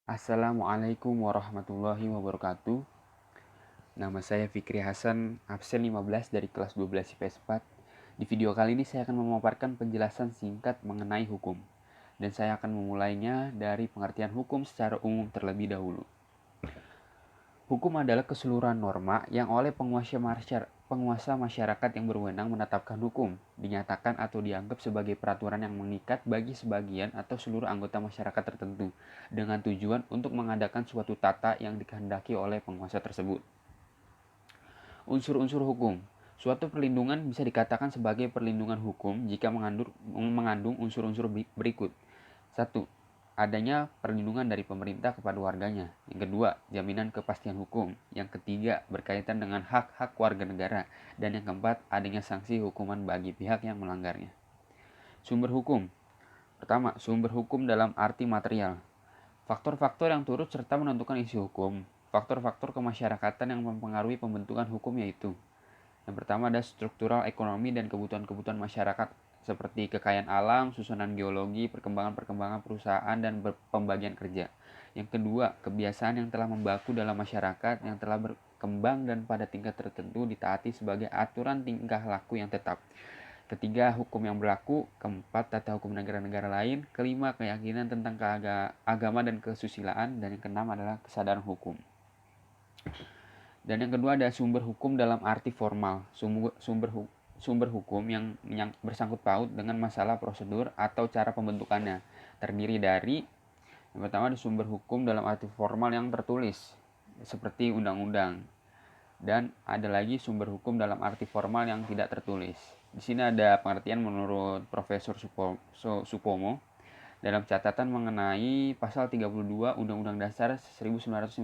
Assalamualaikum warahmatullahi wabarakatuh. Nama saya Fikri Hasan, absen 15 dari kelas 12 IPS 4. Di video kali ini saya akan memaparkan penjelasan singkat mengenai hukum. Dan saya akan memulainya dari pengertian hukum secara umum terlebih dahulu. Hukum adalah keseluruhan norma yang oleh penguasa masyarakat yang berwenang menetapkan hukum, dinyatakan atau dianggap sebagai peraturan yang mengikat bagi sebagian atau seluruh anggota masyarakat tertentu, dengan tujuan untuk mengadakan suatu tata yang dikehendaki oleh penguasa tersebut. Unsur-unsur hukum. Suatu perlindungan bisa dikatakan sebagai perlindungan hukum jika mengandung unsur-unsur berikut. 1. Adanya perlindungan dari pemerintah kepada warganya. Yang kedua, jaminan kepastian hukum. Yang ketiga, berkaitan dengan hak-hak warga negara. Dan yang keempat, adanya sanksi hukuman bagi pihak yang melanggarnya. Sumber hukum. Pertama, sumber hukum dalam arti material. Faktor-faktor yang turut serta menentukan isi hukum. Faktor-faktor kemasyarakatan yang mempengaruhi pembentukan hukum yaitu: yang pertama ada struktural ekonomi dan kebutuhan-kebutuhan masyarakat seperti kekayaan alam, susunan geologi, perkembangan-perkembangan perusahaan, dan pembagian kerja. Yang kedua, kebiasaan yang telah membaku dalam masyarakat yang telah berkembang dan pada tingkat tertentu ditaati sebagai aturan tingkah laku yang tetap. Ketiga, hukum yang berlaku. Keempat, tata hukum negara-negara lain. Kelima, keyakinan tentang agama dan kesusilaan. Dan yang keenam adalah kesadaran hukum. Dan yang kedua ada sumber hukum dalam arti formal. Sumber hukum yang bersangkut paut dengan masalah prosedur atau cara pembentukannya. Terdiri dari, yang pertama ada sumber hukum dalam arti formal yang tertulis, seperti undang-undang. Dan ada lagi sumber hukum dalam arti formal yang tidak tertulis. Di sini ada pengertian menurut Profesor Supomo dalam catatan mengenai pasal 32 Undang-Undang Dasar 1950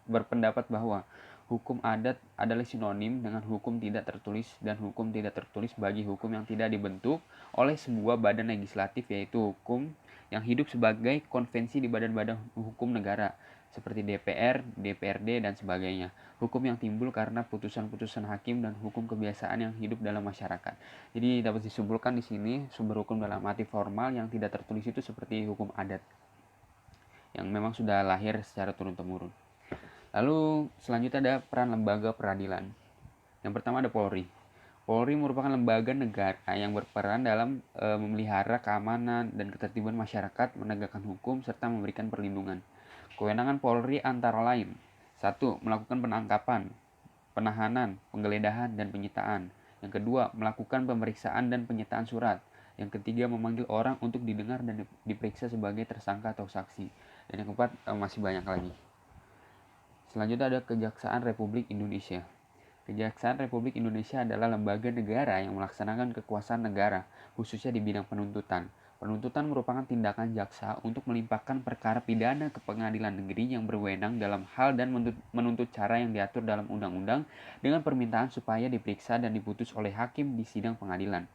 berpendapat bahwa hukum adat adalah sinonim dengan hukum tidak tertulis dan hukum tidak tertulis bagi hukum yang tidak dibentuk oleh sebuah badan legislatif, yaitu hukum yang hidup sebagai konvensi di badan-badan hukum negara seperti DPR, DPRD, dan sebagainya. Hukum yang timbul karena putusan-putusan hakim dan hukum kebiasaan yang hidup dalam masyarakat. Jadi dapat disimpulkan di sini sumber hukum dalam arti formal yang tidak tertulis itu seperti hukum adat yang memang sudah lahir secara turun-temurun. Lalu selanjutnya ada peran lembaga peradilan. Yang pertama ada Polri. Polri merupakan lembaga negara yang berperan dalam memelihara keamanan dan ketertiban masyarakat, menegakkan hukum, serta memberikan perlindungan. Kewenangan Polri antara lain: 1. Melakukan penangkapan, penahanan, penggeledahan, dan penyitaan. Yang kedua, melakukan pemeriksaan dan penyitaan surat. Yang ketiga, memanggil orang untuk didengar dan diperiksa sebagai tersangka atau saksi. Dan yang keempat, masih banyak lagi. Selanjutnya ada Kejaksaan Republik Indonesia. Kejaksaan Republik Indonesia adalah lembaga negara yang melaksanakan kekuasaan negara, khususnya di bidang penuntutan. Penuntutan merupakan tindakan jaksa untuk melimpahkan perkara pidana ke pengadilan negeri yang berwenang dalam hal dan menuntut cara yang diatur dalam undang-undang dengan permintaan supaya diperiksa dan diputus oleh hakim di sidang pengadilan.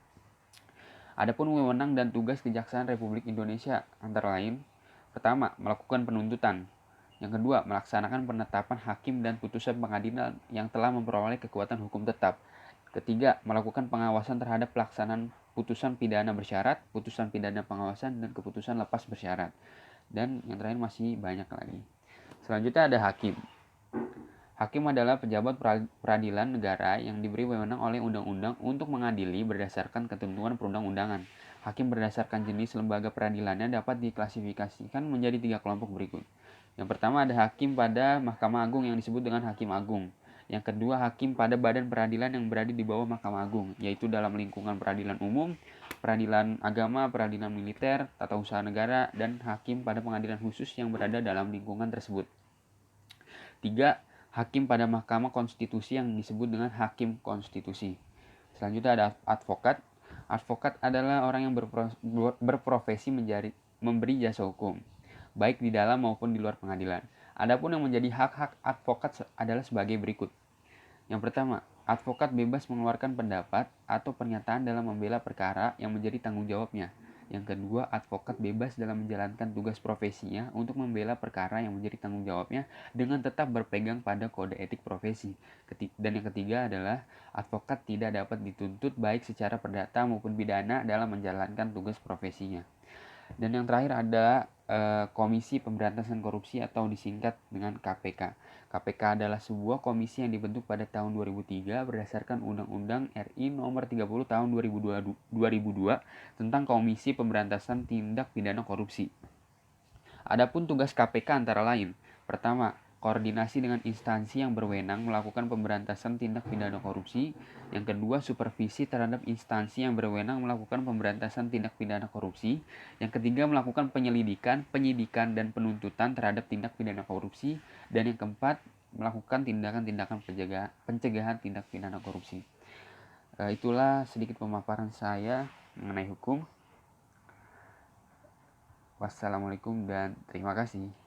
Adapun wewenang dan tugas Kejaksaan Republik Indonesia antara lain: pertama, melakukan penuntutan. Yang kedua, melaksanakan penetapan hakim dan putusan pengadilan yang telah memperoleh kekuatan hukum tetap. Ketiga, melakukan pengawasan terhadap pelaksanaan putusan pidana bersyarat, putusan pidana pengawasan, dan keputusan lepas bersyarat. Dan yang terakhir masih banyak lagi. Selanjutnya ada hakim. Hakim adalah pejabat peradilan negara yang diberi wewenang oleh undang-undang untuk mengadili berdasarkan ketentuan perundang-undangan. Hakim berdasarkan jenis lembaga peradilannya dapat diklasifikasikan menjadi 3 kelompok berikut. Yang pertama ada hakim pada Mahkamah Agung yang disebut dengan Hakim Agung. Yang kedua, hakim pada badan peradilan yang berada di bawah Mahkamah Agung, yaitu dalam lingkungan peradilan umum, peradilan agama, peradilan militer, tata usaha negara, dan hakim pada pengadilan khusus yang berada dalam lingkungan tersebut. 3. Hakim pada Mahkamah Konstitusi yang disebut dengan Hakim Konstitusi. Selanjutnya ada advokat. Advokat adalah orang yang berprofesi memberi jasa hukum, baik di dalam maupun di luar pengadilan. Adapun yang menjadi hak-hak advokat adalah sebagai berikut. Yang pertama, advokat bebas mengeluarkan pendapat atau pernyataan dalam membela perkara yang menjadi tanggung jawabnya. Yang kedua, advokat bebas dalam menjalankan tugas profesinya untuk membela perkara yang menjadi tanggung jawabnya dengan tetap berpegang pada kode etik profesi. Dan yang ketiga adalah advokat tidak dapat dituntut baik secara perdata maupun pidana dalam menjalankan tugas profesinya. Dan yang terakhir ada Komisi Pemberantasan Korupsi atau disingkat dengan KPK. KPK adalah sebuah komisi yang dibentuk pada tahun 2003 berdasarkan Undang-Undang RI Nomor 30 Tahun 2002 tentang Komisi Pemberantasan Tindak Pidana Korupsi. Adapun tugas KPK antara lain: pertama, koordinasi dengan instansi yang berwenang melakukan pemberantasan tindak pidana korupsi. Yang kedua, supervisi terhadap instansi yang berwenang melakukan pemberantasan tindak pidana korupsi. Yang ketiga, melakukan penyelidikan, penyidikan, dan penuntutan terhadap tindak pidana korupsi. Dan yang keempat, melakukan tindakan-tindakan pencegahan tindak pidana korupsi. Itulah sedikit pemaparan saya mengenai hukum. Wassalamualaikum dan terima kasih.